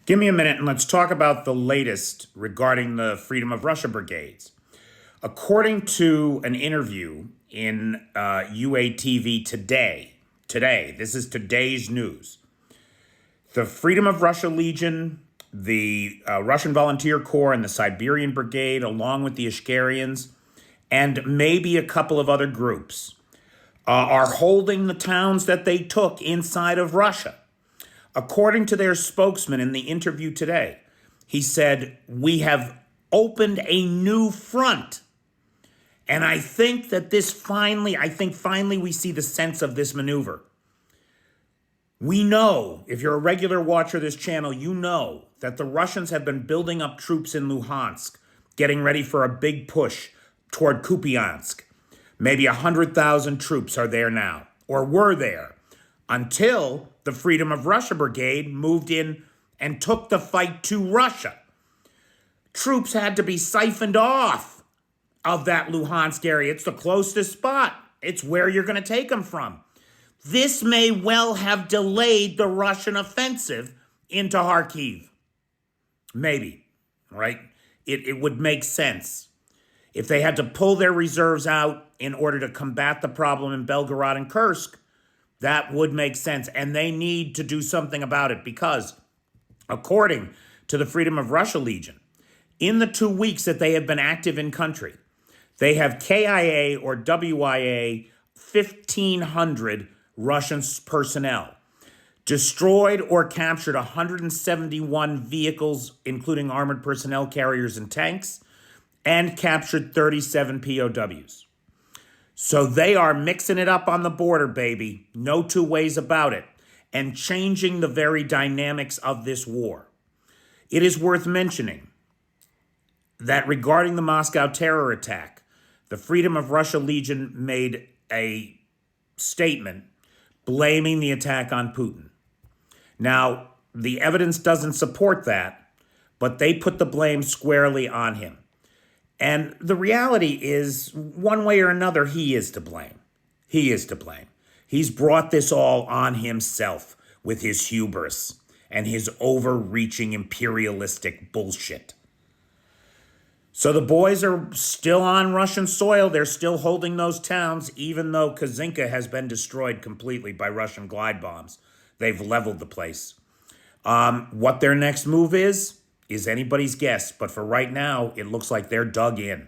Give me a minute and let's talk about the latest regarding the Freedom of Russia brigades. According to an interview in UATV today, this is today's news, the Freedom of Russia Legion, the Russian Volunteer Corps, and the Siberian Brigade, along with the Ishkarians, and maybe a couple of other groups, are holding the towns that they took inside of Russia. According to their spokesman in the interview today, he said, "We have opened a new front." And I think that finally we see the sense of this maneuver. We know, if you're a regular watcher of this channel, you know that the Russians have been building up troops in Luhansk, getting ready for a big push toward Kupiansk. Maybe 100,000 troops are there now, or were there, until the Freedom of Russia Brigade moved in and took the fight to Russia. Troops had to be siphoned off of that Luhansk area. It's the closest spot. It's where you're going to take them from. This may well have delayed the Russian offensive into Kharkiv. Maybe, right? It would make sense. If they had to pull their reserves out in order to combat the problem in Belgorod and Kursk, that would make sense. And they need to do something about it because, according to the Freedom of Russia Legion, in the 2 weeks that they have been active in country, they have KIA or WIA 1,500 Russian personnel, destroyed or captured 171 vehicles, including armored personnel carriers and tanks, and captured 37 POWs. So they are mixing it up on the border, baby. No two ways about it. And changing the very dynamics of this war. It is worth mentioning that regarding the Moscow terror attack, the Freedom of Russia Legion made a statement blaming the attack on Putin. Now, the evidence doesn't support that, but they put the blame squarely on him. And the reality is, one way or another, he is to blame. He is to blame. He's brought this all on himself with his hubris and his overreaching imperialistic bullshit. So the boys are still on Russian soil. They're still holding those towns, even though Kazinka has been destroyed completely by Russian glide bombs. They've leveled the place. What their next move is anybody's guess. But for right now, it looks like they're dug in.